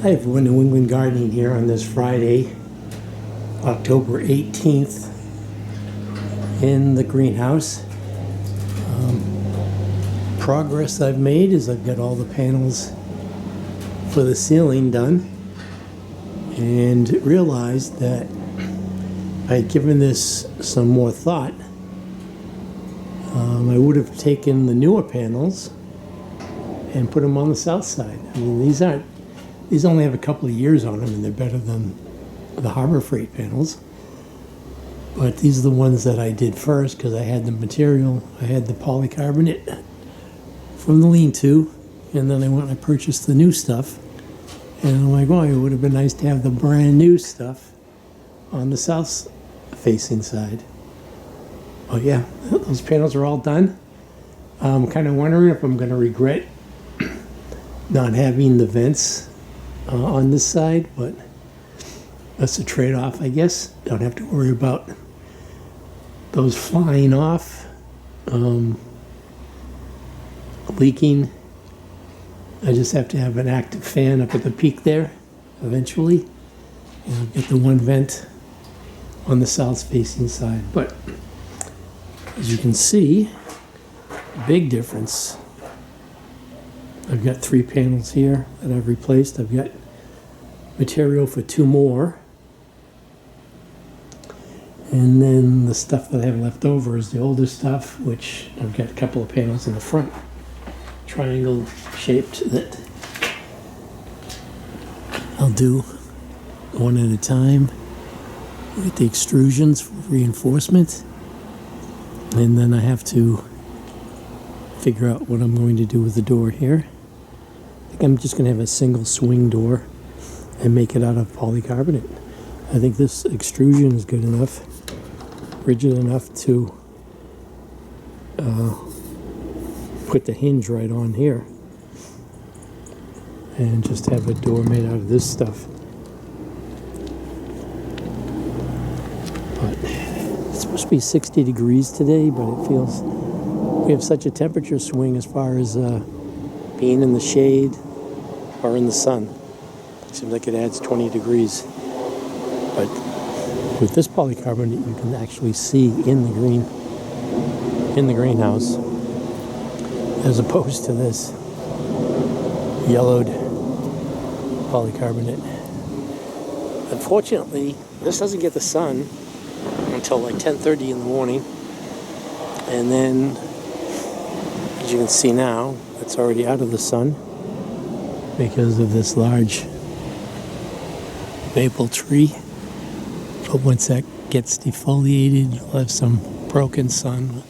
Hi everyone, New England Gardening here on this Friday, October 18th in the greenhouse. Progress I've made is I've got all the panels for the ceiling done and realized that I had given this some more thought. I would have taken the newer panels and put them on the south side. I mean, these only have a couple of years on them and they're better than the Harbor Freight panels. But these are the ones that I did first because I had the material. I had the polycarbonate from the lean-to, and then I went and I purchased the new stuff. And I'm like, oh, it would have been nice to have the brand new stuff on the south facing side. Oh yeah, those panels are all done. I'm kind of wondering if I'm going to regret not having the vents on this side, but that's a trade-off, I guess. Don't have to worry about those flying off, leaking. I just have to have an active fan up at the peak there eventually, and I'll get the one vent on the south-facing side. But as you can see, big difference. I've got 3 panels here that I've replaced. I've got material for 2 more. And then the stuff that I have left over is the older stuff, which I've got a couple of panels in the front, triangle shaped, that I'll do one at a time with the extrusions for reinforcement. And then I have to figure out what I'm going to do with the door here. I think I'm just going to have a single swing door and make it out of polycarbonate. I think this extrusion is good enough, rigid enough to put the hinge right on here and just have a door made out of this stuff. But it's supposed to be 60 degrees today, but it feels we have such a temperature swing as far as being in the shade or in the sun. It seems like it adds 20 degrees. But with this polycarbonate, you can actually see in the greenhouse, as opposed to this yellowed polycarbonate. Unfortunately, this doesn't get the sun until like 10:30 in the morning, and then, as you can see now, it's already out of the sun because of this large maple tree. But once that gets defoliated, you'll have some broken sun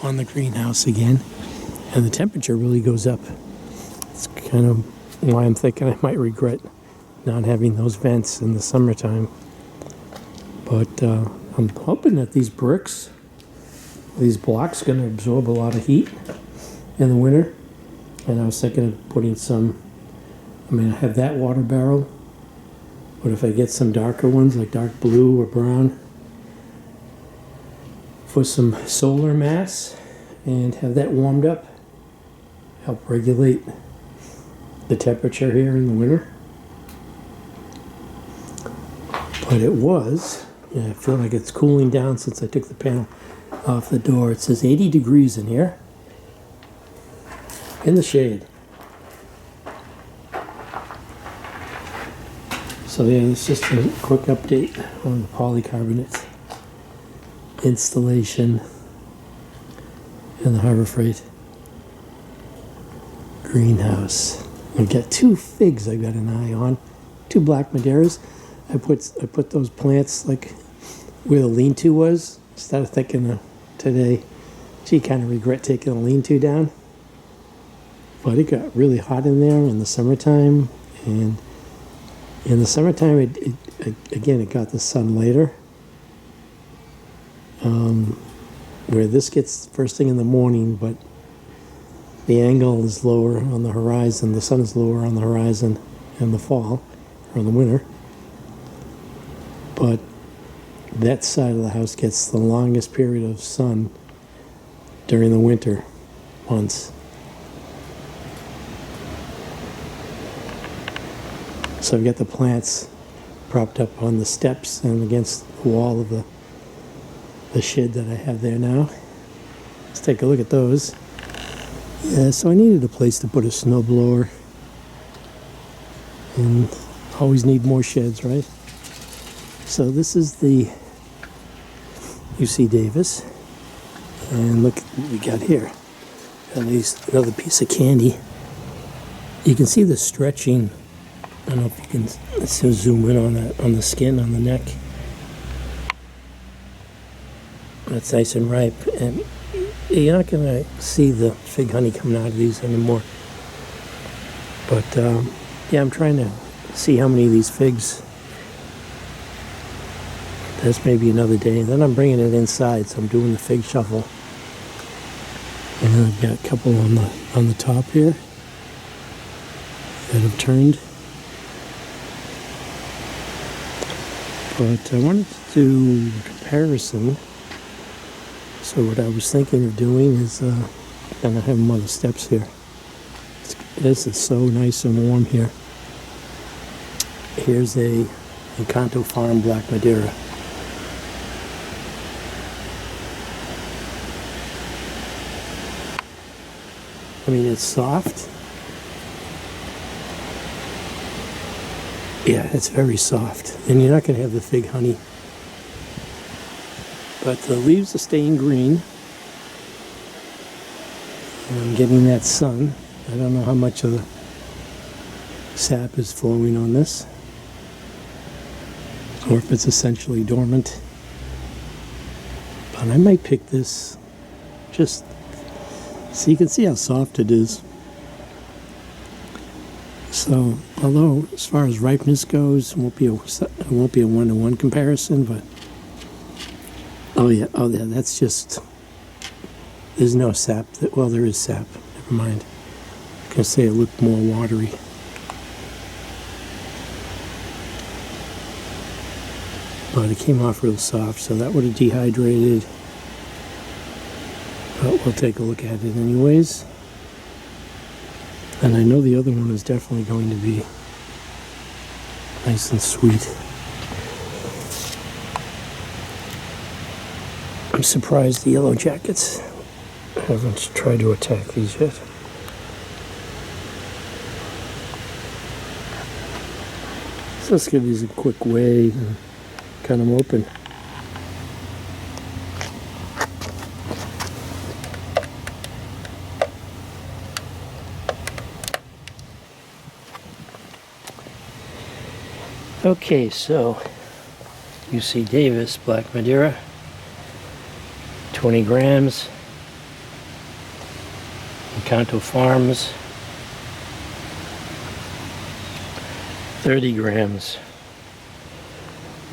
on the greenhouse again, and the temperature really goes up. It's kind of why I'm thinking I might regret not having those vents in the summertime. But I'm hoping that these blocks are going to absorb a lot of heat in the winter. And I was thinking of putting I have that water barrel, but if I get some darker ones, like dark blue or brown, for some solar mass and have that warmed up, help regulate the temperature here in the winter. But I feel like it's cooling down since I took the panel off the door. It says 80 degrees in here, in the shade. So yeah, it's just a quick update on the polycarbonate installation in the Harbor Freight greenhouse. I've got 2 figs I've got an eye on, 2 black Madeiras. I put those plants like where the lean-to was. Started thinking today, gee, kind of regret taking the lean-to down. But it got really hot in there in the summertime, and in the summertime, it got the sun later. Where this gets first thing in the morning, but the angle is lower on the horizon. The sun is lower on the horizon in the fall or in the winter. But that side of the house gets the longest period of sun during the winter months. So I've got the plants propped up on the steps and against the wall of the shed that I have there now. Let's take a look at those. Yeah, so I needed a place to put a snowblower. And always need more sheds, right? So this is the UC Davis. And look what we got here. At least another piece of candy. You can see the stretching. I don't know if you can, let's zoom in on that, on the skin, on the neck. That's nice and ripe. And you're not going to see the fig honey coming out of these anymore. But yeah, I'm trying to see how many of these figs. That's maybe another day. Then I'm bringing it inside, so I'm doing the fig shuffle. And then I've got a couple on the top here that have turned. But I wanted to do a comparison. So what I was thinking of doing is, and I have them on the steps here. This is so nice and warm here. Here's a Encanto Farm Black Madeira. I mean, it's soft. Yeah, it's very soft. And you're not going to have the fig honey. But the leaves are staying green. And I'm getting that sun. I don't know how much of the sap is flowing on this. Or if it's essentially dormant. But I might pick this just so you can see how soft it is. So, although as far as ripeness goes, it won't be a one-to-one comparison, but oh yeah, that's just, there's no sap. Well, there is sap. Never mind. I was gonna say it looked more watery. But it came off real soft, so that would have dehydrated. But we'll take a look at it anyways. And I know the other one is definitely going to be nice and sweet. I'm surprised the yellow jackets haven't tried to attack these yet. So let's give these a quick wave and cut them open. Okay, so UC Davis Black Madeira, 20 grams. Encanto Farms, 30 grams.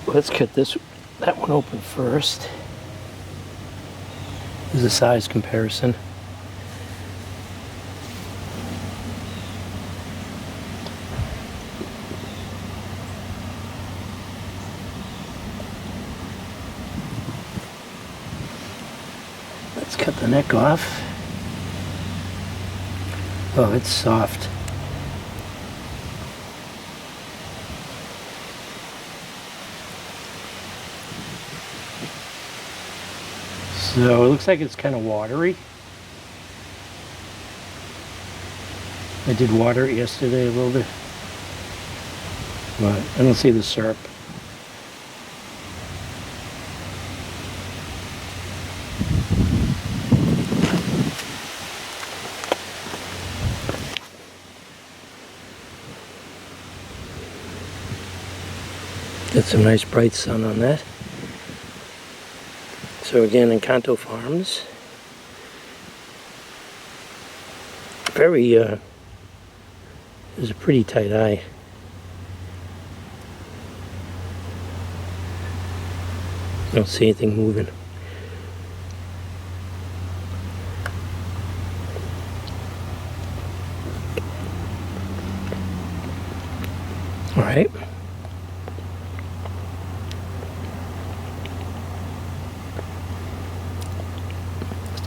Let's cut that one open first. This is a size comparison. Let's cut the neck off. Oh, it's soft. So it looks like it's kind of watery. I did water it yesterday a little bit, but I don't see the syrup. Got some nice bright sun on that. So again, Encanto Farms. Very, there's a pretty tight eye. Don't see anything moving. All right.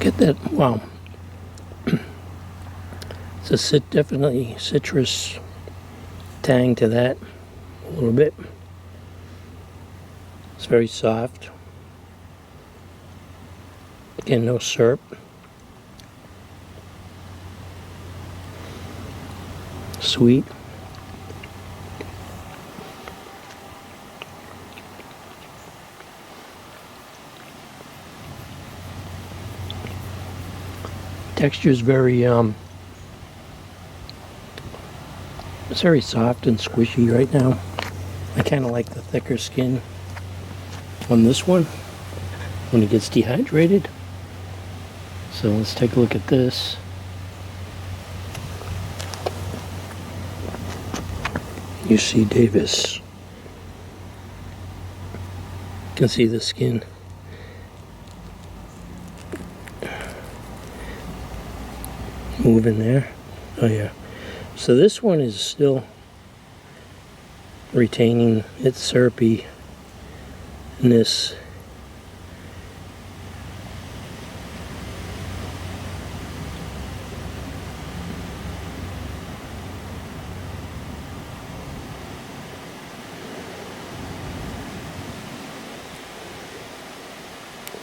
Get that, wow. It's a definitely citrus tang to that. a little bit. It's very soft. Again, no syrup. Sweet. Texture is very it's very soft and squishy right now. I kind of like the thicker skin on this one when it gets dehydrated. So let's take a look at this. UC Davis. You can see the skin. Moving there. Oh yeah. So this one is still retaining its syrupiness.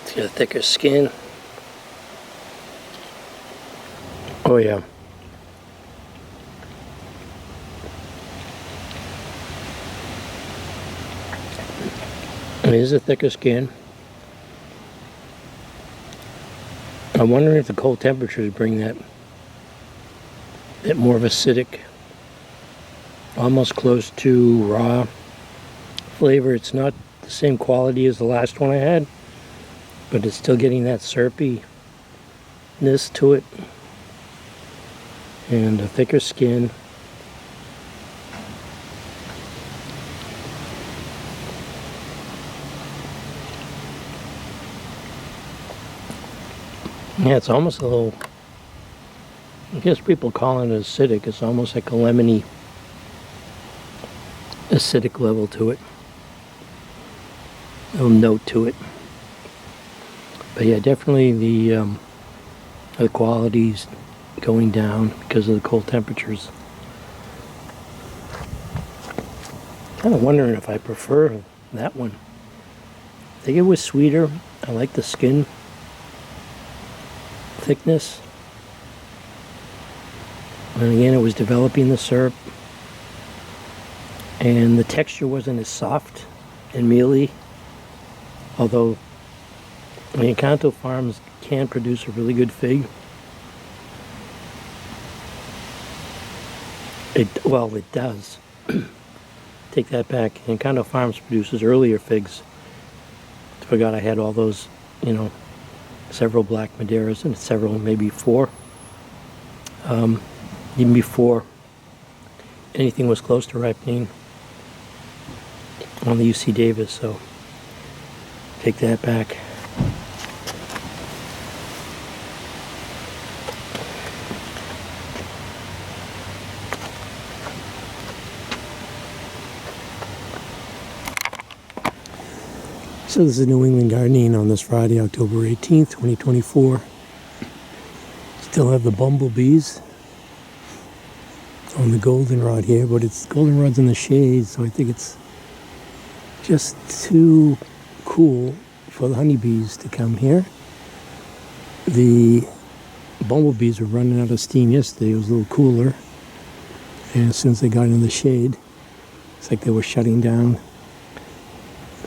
It's got a thicker skin. Oh yeah. It is a thicker skin. I'm wondering if the cold temperatures bring that more of acidic, almost close to raw flavor. It's not the same quality as the last one I had, but it's still getting that syrupiness to it. And a thicker skin. Yeah, it's almost a little, I guess people call it acidic. It's almost like a lemony acidic level to it. A little note to it. But yeah, definitely the quality's going down because of the cold temperatures. Kind of wondering if I prefer that one. I think it was sweeter. I like the skin thickness. And again, it was developing the syrup. And the texture wasn't as soft and mealy. Although, I mean, Encanto Farms can produce a really good fig. Well, it does. Take that back. Encanto Farms produces earlier figs. I forgot I had all those, you know, several black Madeiras and several, maybe 4. Even before anything was close to ripening on the UC Davis, so take that back. So this is New England Gardening on this Friday, October 18th, 2024. Still have the bumblebees on the goldenrod here, but it's goldenrod's in the shade, so I think it's just too cool for the honeybees to come here. The bumblebees were running out of steam yesterday. It was a little cooler, and as soon as they got in the shade, it's like they were shutting down.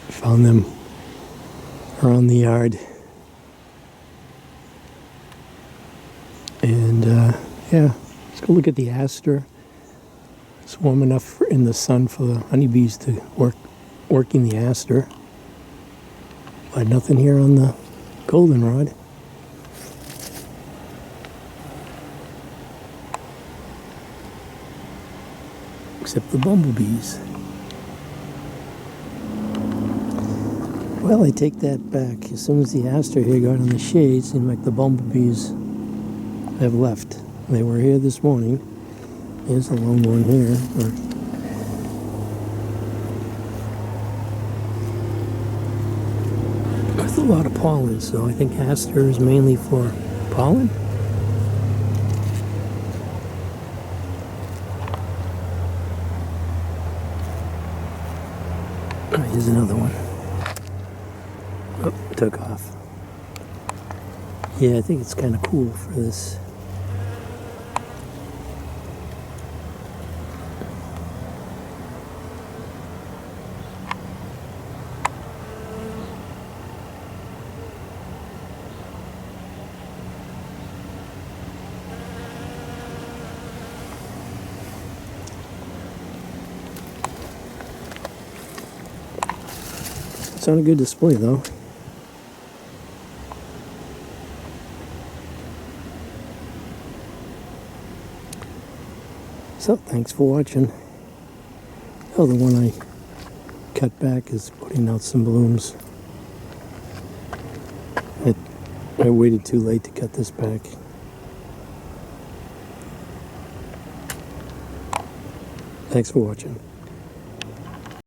Found them around the yard, and yeah, let's go look at the Aster. It's warm enough in the sun for the honeybees to working the Aster, but nothing here on the goldenrod. Except the bumblebees. Well, I take that back. As soon as the Aster here got in the shade, it seemed like the bumblebees have left. They were here this morning. Here's a lone one here. That's a lot of pollen, so I think Aster is mainly for pollen. Here's another one. Oh, took off. Yeah, I think it's kind of cool for this. It's on a good display though. So, thanks for watching. Oh, the one I cut back is putting out some blooms. I waited too late to cut this back. Thanks for watching.